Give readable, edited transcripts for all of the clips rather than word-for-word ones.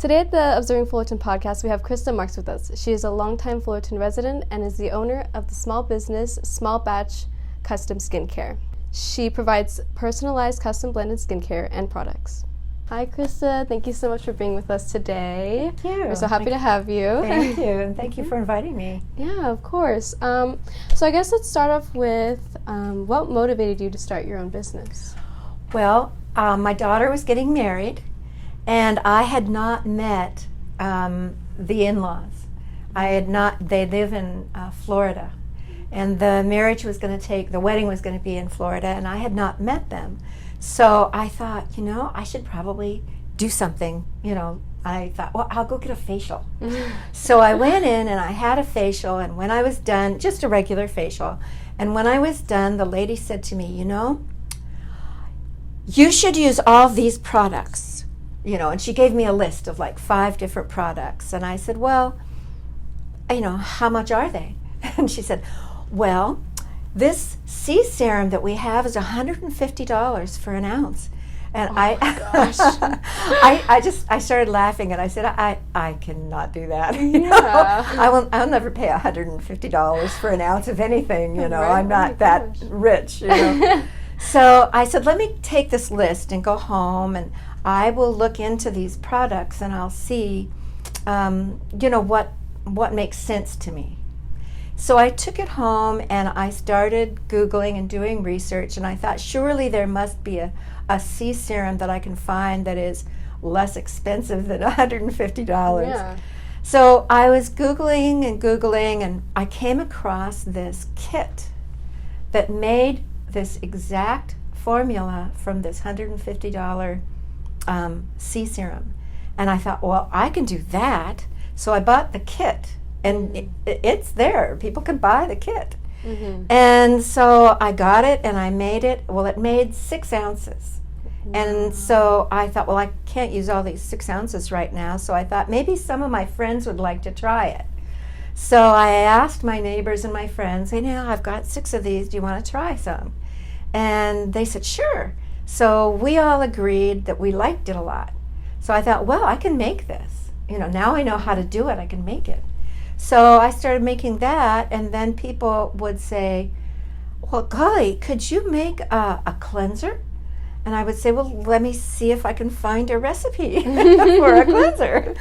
Today at the Observing Fullerton podcast, we have Christa Marks with us. She is a longtime Fullerton resident and is the owner of the small business Small Batch Custom Skincare. She provides personalized custom blended skincare and products. Hi, Christa. Thank you so much for being with us today. Thank you. We're so happy to have you. Thank you, and thank you for inviting me. Yeah, of course. So I guess let's start off with what motivated you to start your own business? Well, my daughter was getting married, and I had not met the in-laws. They live in Florida, and the wedding was going to be in Florida, and I had not met them. So I thought, I should probably do something. I thought, well, I'll go get a facial. So I went in and I had a facial, and when I was done, just a regular facial, and when I was done, the lady said to me, you should use all these products, and she gave me a list of like 5 different products, and I said, well, how much are they? And she said, well, this C serum that we have is $150 for an ounce. And my gosh. I started laughing, and I said, I cannot do that. I'll never pay $150 for an ounce of anything. Right? I'm not that rich. So I said, let me take this list and go home, and I will look into these products, and I'll see, what makes sense to me. So I took it home and I started Googling and doing research, and I thought surely there must be a C serum that I can find that is less expensive than $150. Yeah. So I was Googling, and I came across this kit that made this exact formula from this $150 C serum. And I thought, well, I can do that. So I bought the kit. And it's there. People can buy the kit. Mm-hmm. And so I got it and I made it. Well, it made 6 ounces. Wow. And so I thought, well, I can't use all these 6 ounces right now. So I thought maybe some of my friends would like to try it. So I asked my neighbors and my friends, I've got 6 of these. Do you want to try some? And they said, sure. So we all agreed that we liked it a lot. So I thought, well, I can make this. Now I know how to do it. I can make it. So I started making that, and then people would say, well, golly, could you make a cleanser? And I would say, well, let me see if I can find a recipe for a cleanser.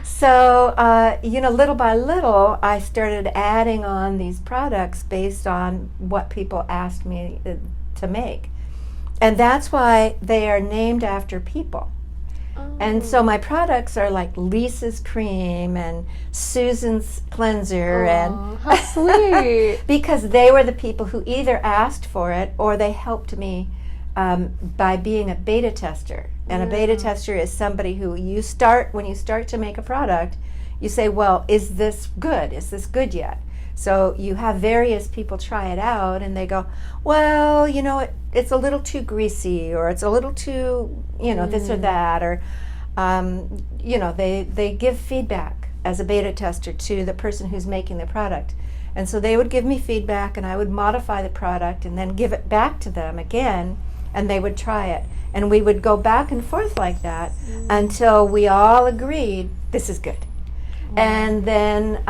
So, little by little, I started adding on these products based on what people asked me to make. And that's why they are named after people. And so my products are like Lisa's cream and Susan's cleanser. And how sweet. Because they were the people who either asked for it or they helped me by being a beta tester. And a beta tester is somebody who when you start to make a product, you say, well, is this good? Is this good yet? So you have various people try it out, and they go, well, it's a little too greasy, or it's a little too, this or that, or, they give feedback as a beta tester to the person who's making the product. And so they would give me feedback, and I would modify the product and then give it back to them again, and they would try it. And we would go back and forth like that until we all agreed, this is good. And then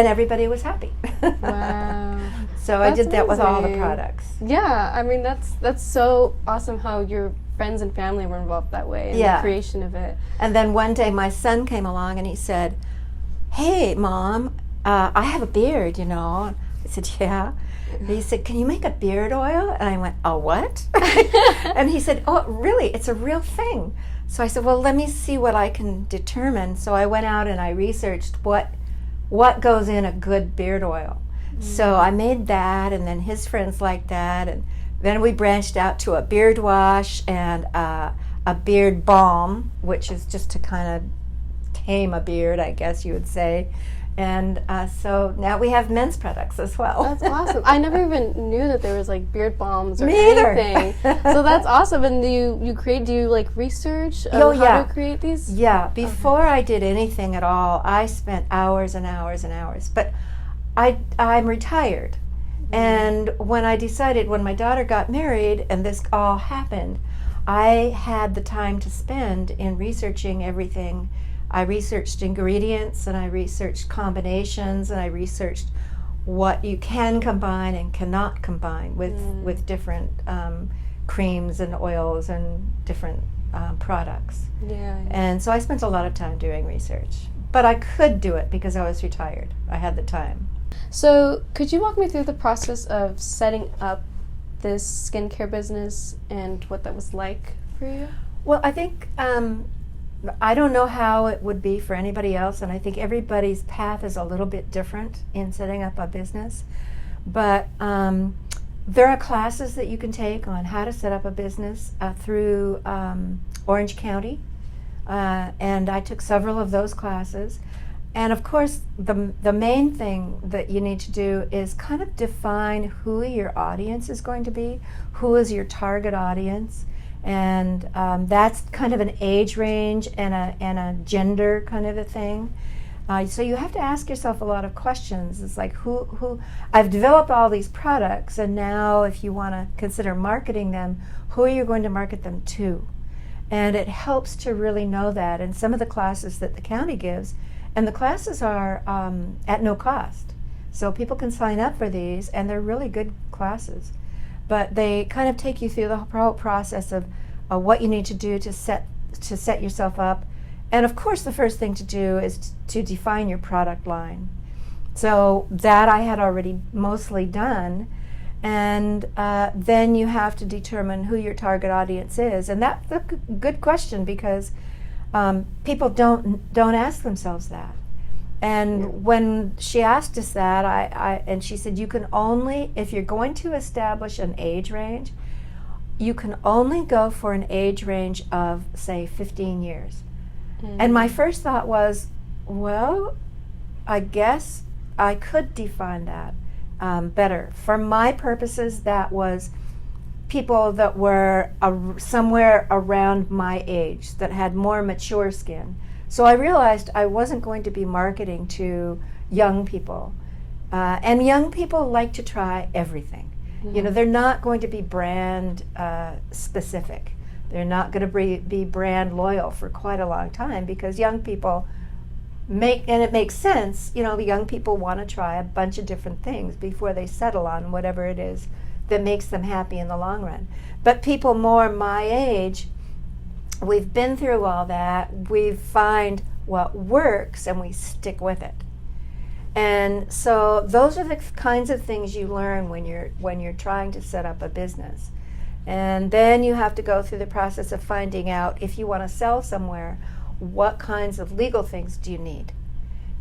everybody was happy. Wow. So I did that with all the products. Yeah, I mean, that's so awesome how your friends and family were involved that way in the creation of it. And then one day my son came along and he said, hey, Mom, I have a beard, I said, yeah. He said, can you make a beard oil? And I went, a what? And he said, oh, really? It's a real thing. So I said, well, let me see what I can determine. So I went out and I researched what goes in a good beard oil. So I made that, and then his friends liked that, and then we branched out to a beard wash and a beard balm, which is just to kind of tame a beard, I guess you would say. And so now we have men's products as well. That's awesome. I never even knew that there was like beard balms or Me either. anything. So that's awesome. And do you like research how to create these? Yeah. Before I did anything at all, I spent hours and hours and hours. But I'm retired. And when my daughter got married and this all happened, I had the time to spend in researching everything I researched ingredients, and I researched combinations, and I researched what you can combine and cannot combine with different creams and oils and different products. Yeah. And so I spent a lot of time doing research. But I could do it because I was retired. I had the time. So could you walk me through the process of setting up this skincare business and what that was like for you? Well, I think I don't know how it would be for anybody else, and I think everybody's path is a little bit different in setting up a business. But there are classes that you can take on how to set up a business through Orange County, and I took several of those classes. And of course, the main thing that you need to do is kind of define who your audience is going to be, who is your target audience, and that's kind of an age range and a gender kind of a thing. So you have to ask yourself a lot of questions. It's like, who I've developed all these products, and now if you want to consider marketing them, who are you going to market them to? And it helps to really know that. And some of the classes that the county gives, and the classes are at no cost. So people can sign up for these, and they're really good classes. But they kind of take you through the whole process of what you need to do to set yourself up. And of course, the first thing to do is to define your product line. So that I had already mostly done. And then you have to determine who your target audience is. And that's a good question, because people don't ask themselves that. And when she asked us that, and she said, you can only, if you're going to establish an age range, you can only go for an age range of, say, 15 years. And my first thought was, well, I guess I could define that better. For my purposes, that was people that were somewhere around my age, that had more mature skin. So I realized I wasn't going to be marketing to young people. And young people like to try everything. You know, they're not going to be brand specific. They're not going to be brand loyal for quite a long time, because young people and it makes sense, you know, the young people want to try a bunch of different things before they settle on whatever it is that makes them happy in the long run. But people more my age, we've been through all that. We find what works and we stick with it. And so those are the kinds of things you learn when you're trying to set up a business. And then you have to go through the process of finding out, if you want to sell somewhere, what kinds of legal things do you need.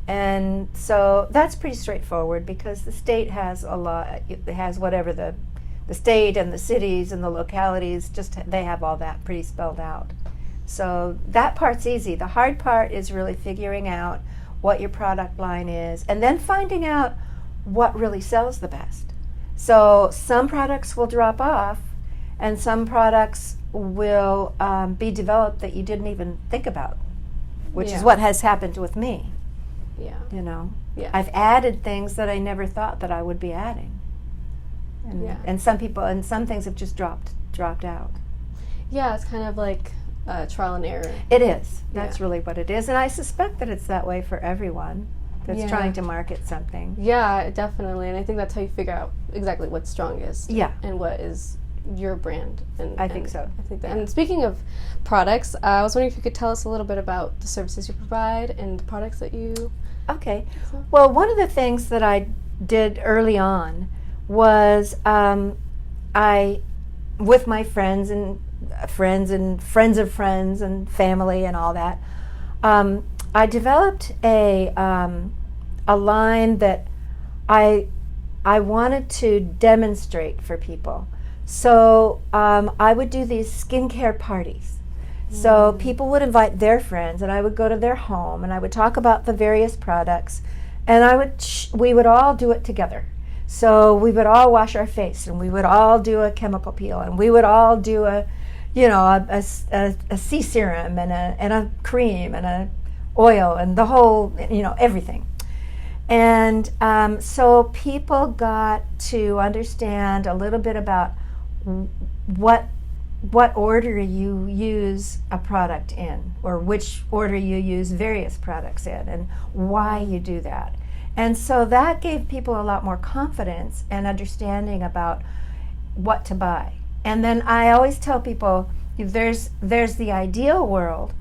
And so that's pretty straightforward, because the state has a lot. It has whatever the state and the cities and the localities, they have all that pretty spelled out. So that part's easy. The hard part is really figuring out what your product line is, and then finding out what really sells the best. So some products will drop off, and some products will be developed that you didn't even think about, which is what has happened with me. Yeah. You know, Yeah. I've added things that I never thought that I would be adding, and some things have just dropped out. Yeah, it's kind of like trial and error. It is. That's really what it is, and I suspect that it's that way for everyone that's trying to market something. Yeah, definitely, and I think that's how you figure out exactly what's strongest. Yeah. And what is your brand. And I think so. I think that. And speaking of products, I was wondering if you could tell us a little bit about the services you provide and the products that you. Okay. Well, one of the things that I did early on was I, with my friends and friends of friends and family and all that, I developed a line that I wanted to demonstrate for people. So I would do these skincare parties. So people would invite their friends, and I would go to their home, and I would talk about the various products, and we would all do it together. So we would all wash our face, and we would all do a chemical peel, and we would all do a sea serum and a cream and a oil and the whole, everything. And so people got to understand a little bit about what what order you use a product in, or which order you use various products in, and why you do that. And so that gave people a lot more confidence and understanding about what to buy. And then I always tell people, there's the ideal world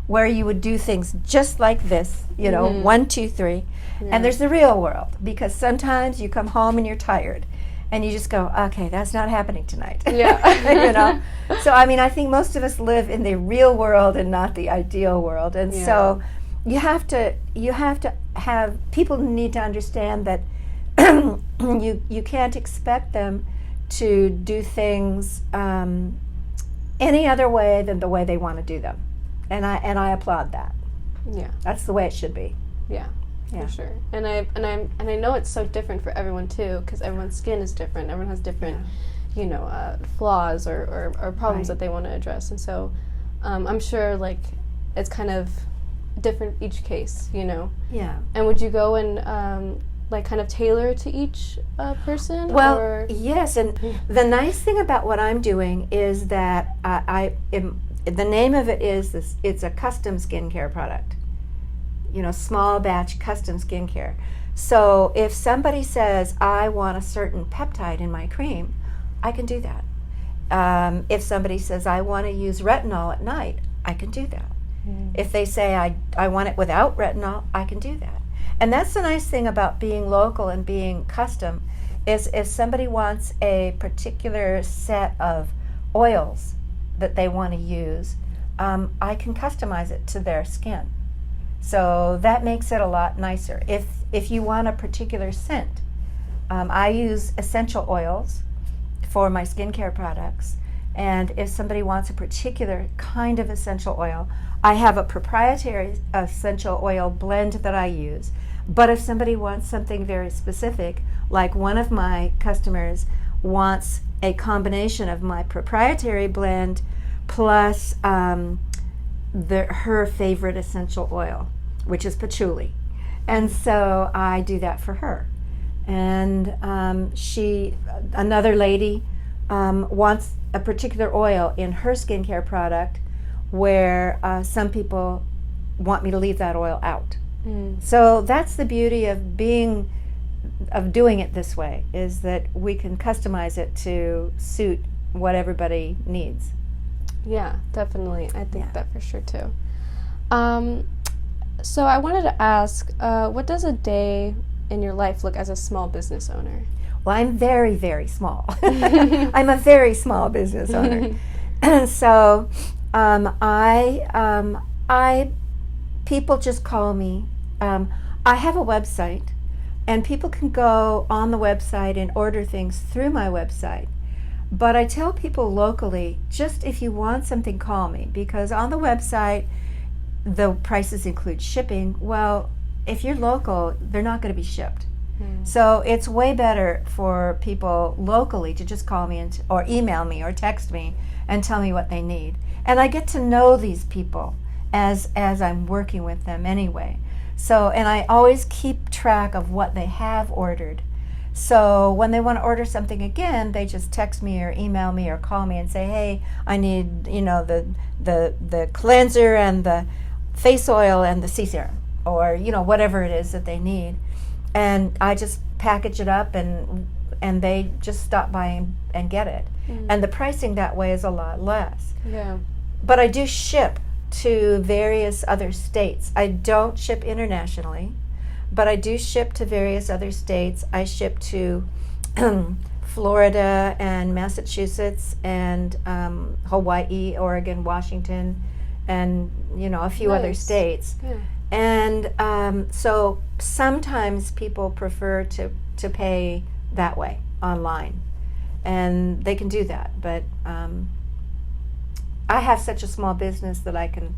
where you would do things just like this, 1, 2, 3, and there's the real world, because sometimes you come home and you're tired and you just go, okay, that's not happening tonight. Yeah. So I think most of us live in the real world and not the ideal world. And so you have to have people need to understand that you can't expect them to do things any other way than the way they want to do them. And I applaud that. Yeah. That's the way it should be. Yeah. For sure. And I know it's so different for everyone too, because everyone's skin is different. Everyone has different, flaws or problems that they want to address. And so, I'm sure it's kind of different each case. Yeah. And would you go and kind of tailor to each person? Well, or? Yes. And the nice thing about what I'm doing is that the name of it is this. It's a custom skincare product. Small batch custom skincare. So if somebody says, I want a certain peptide in my cream, I can do that. If somebody says, I want to use retinol at night, I can do that. If they say, I want it without retinol, I can do that. And that's the nice thing about being local and being custom, is if somebody wants a particular set of oils that they want to use, I can customize it to their skin. So that makes it a lot nicer. If you want a particular scent, I use essential oils for my skincare products. And if somebody wants a particular kind of essential oil, I have a proprietary essential oil blend that I use. But if somebody wants something very specific, like one of my customers wants a combination of my proprietary blend plus her favorite essential oil, which is patchouli. And so I do that for her. And another lady wants a particular oil in her skincare product where some people want me to leave that oil out. So that's the beauty of doing it this way, is that we can customize it to suit what everybody needs. Yeah, definitely. I think that for sure too. So I wanted to ask, what does a day in your life look as a small business owner? Well, I'm very, very small. I'm a very small business owner. So people just call me. I have a website, and people can go on the website and order things through my website. But I tell people locally, just if you want something, call me, because on the website, the prices include shipping. Well, if you're local, they're not going to be shipped. So it's way better for people locally to just call me or email me or text me and tell me what they need. And I get to know these people as I'm working with them anyway. So, and I always keep track of what they have ordered. So when they want to order something again, they just text me or email me or call me and say, hey, I need, the cleanser and the face oil and the sea serum, or, whatever it is that they need. And I just package it up and they just stop by and get it. And the pricing that way is a lot less. Yeah. But I do ship to various other states. I don't ship internationally, but I do ship to various other states. I ship to Florida and Massachusetts and Hawaii, Oregon, Washington, and a few other states. Yeah. And so sometimes people prefer to pay that way online, and they can do that. But I have such a small business that I can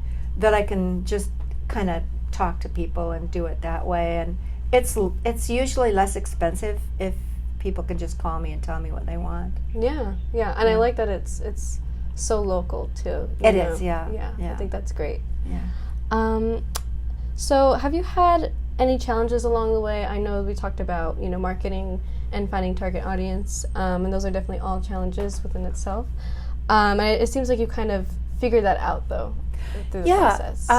just kind of talk to people and do it that way, and it's usually less expensive if people can just call me and tell me what they want. Yeah, and I like that it's so local too. It is, yeah. I think that's great. Yeah. So have you had any challenges along the way? I know we talked about marketing and finding target audience, and those are definitely all challenges within itself. And it seems like you kind of figured that out, though, through the process.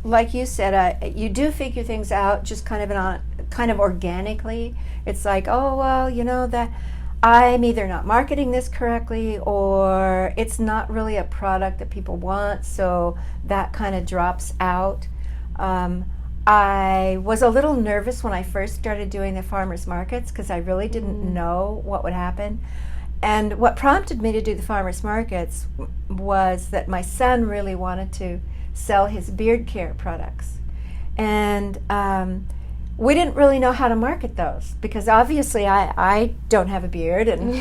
Like you said, you do figure things out just kind of organically. It's like, oh, well, that I'm either not marketing this correctly, or it's not really a product that people want, so that kind of drops out. I was a little nervous when I first started doing the farmers markets because I really didn't know what would happen. And what prompted me to do the farmers markets was that my son really wanted to sell his beard care products. And we didn't really know how to market those because obviously I don't have a beard, and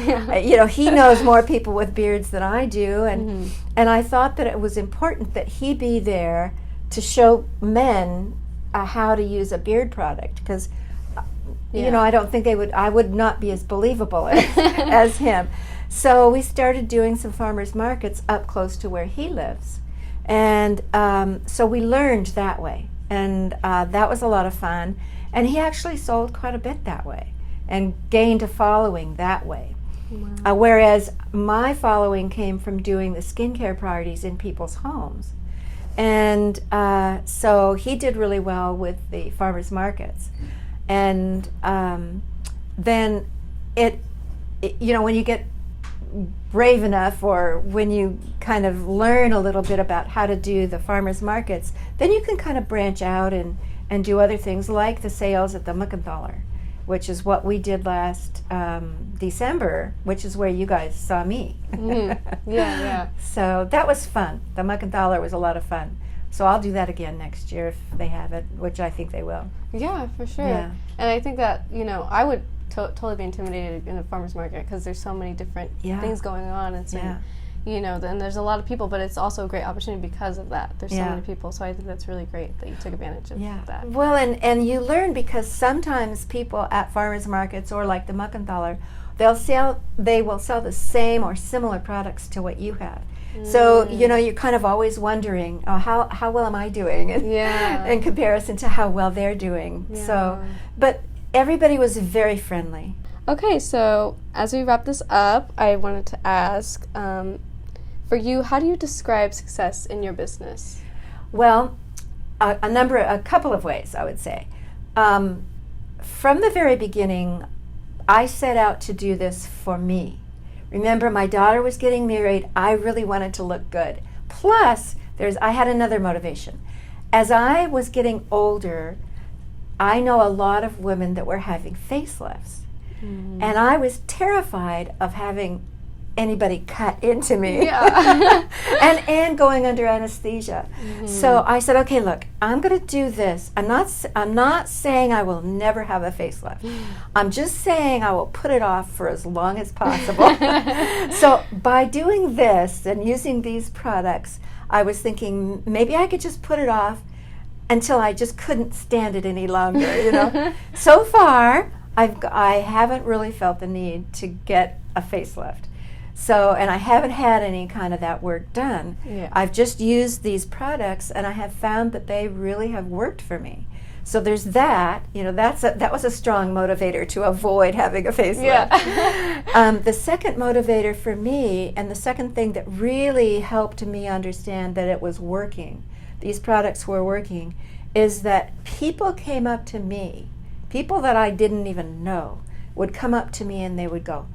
he knows more people with beards than I do, and I thought that it was important that he be there to show men how to use a beard product, because I don't think I would not be as believable as him. So we started doing some farmers markets up close to where he lives, and so we learned that way, and that was a lot of fun. And he actually sold quite a bit that way and gained a following that way. Wow. Whereas my following came from doing the skincare parties in people's homes. And so he did really well with the farmers markets. And then when you get brave enough, or when you kind of learn a little bit about how to do the farmers markets, then you can kind of branch out and do other things like the sales at the Muckenthaler, which is what we did last December, which is where you guys saw me. Yeah. So that was fun. The Muckenthaler was a lot of fun. So I'll do that again next year if they have it, which I think they will. Yeah, for sure. Yeah. And I think that, I would totally be intimidated in a farmer's market because there's so many different things going on. It's and there's a lot of people, but it's also a great opportunity because of that. There's so many people, so I think that's really great that you took advantage of that. Well, and you learn, because sometimes people at farmers markets, or like the Muckenthaler, they will sell the same or similar products to what you have. So you're kind of always wondering, how well am I doing in comparison to how well they're doing. So, but everybody was very friendly. Okay, so as we wrap this up, I wanted to ask, for you, how do you describe success in your business? Well, a couple of ways, I would say. From the very beginning, I set out to do this for me. Remember, my daughter was getting married. I really wanted to look good. Plus, I had another motivation. As I was getting older, I know a lot of women that were having facelifts. And I was terrified of having anybody cut into me and going under anesthesia. So I said, okay, look, I'm going to do this. I'm not saying I will never have a facelift. I'm just saying I will put it off for as long as possible. So by doing this and using these products, I was thinking maybe I could just put it off until I just couldn't stand it any longer. So far, I haven't really felt the need to get a facelift. So, and I haven't had any kind of that work done. I've just used these products, and I have found that they really have worked for me. So there's that. That was a strong motivator to avoid having a facelift. The second motivator for me, and the second thing that really helped me understand that it was working, these products were working, is that people came up to me, people that I didn't even know, would come up to me and they would go,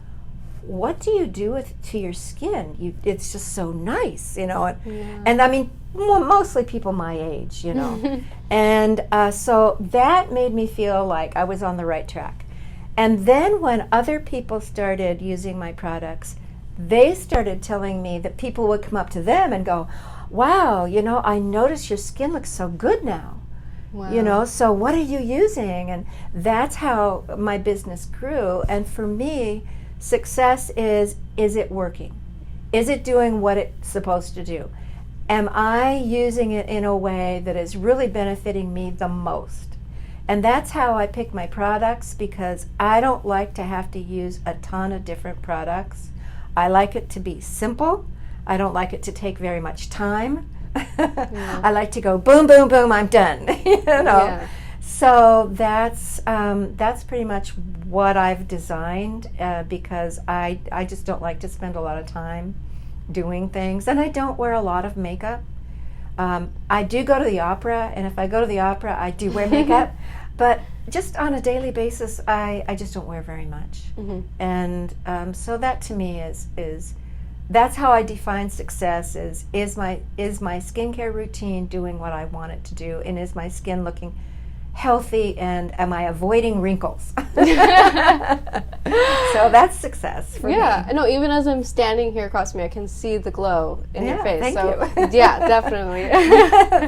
what do you do to your skin? It's just so nice, And I mean, mostly people my age, And so that made me feel like I was on the right track. And then when other people started using my products, they started telling me that people would come up to them and go, wow, I notice your skin looks so good now. Wow. So what are you using? And that's how my business grew. And for me, success is it working? Is it doing what it's supposed to do? Am I using it in a way that is really benefiting me the most? And that's how I pick my products, because I don't like to have to use a ton of different products. I like it to be simple. I don't like it to take very much time. I like to go boom, boom, boom, I'm done. So that's pretty much what I've designed, because I just don't like to spend a lot of time. doing things, and I don't wear a lot of makeup. I do go to the opera, and if I go to the opera, I do wear makeup, but just on a daily basis, I just don't wear very much. And so that to me is that's how I define success. Is my skincare routine doing what I want it to do, and is my skin looking healthy, and am I avoiding wrinkles? So that's success for me. Yeah, no, even as I'm standing here across from me, I can see the glow in your face. Thank so you. yeah, definitely.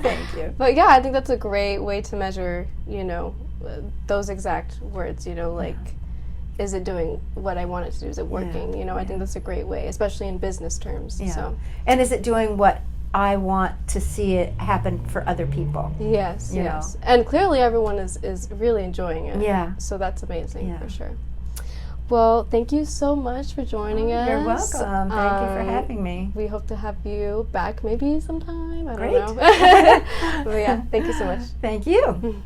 Thank you. But yeah, I think that's a great way to measure, those exact words, like, is it doing what I want it to do? Is it working? I think that's a great way, especially in business terms. Yeah. So. And is it doing what I want to see it happen for other people? Yes, You yes. know. And clearly everyone is really enjoying it. Yeah. So that's amazing, Yeah. for sure. Well, thank you so much for joining us. You're welcome. Thank you for having me. We hope to have you back maybe sometime. I Great. don't know. But yeah, thank you so much. Thank you.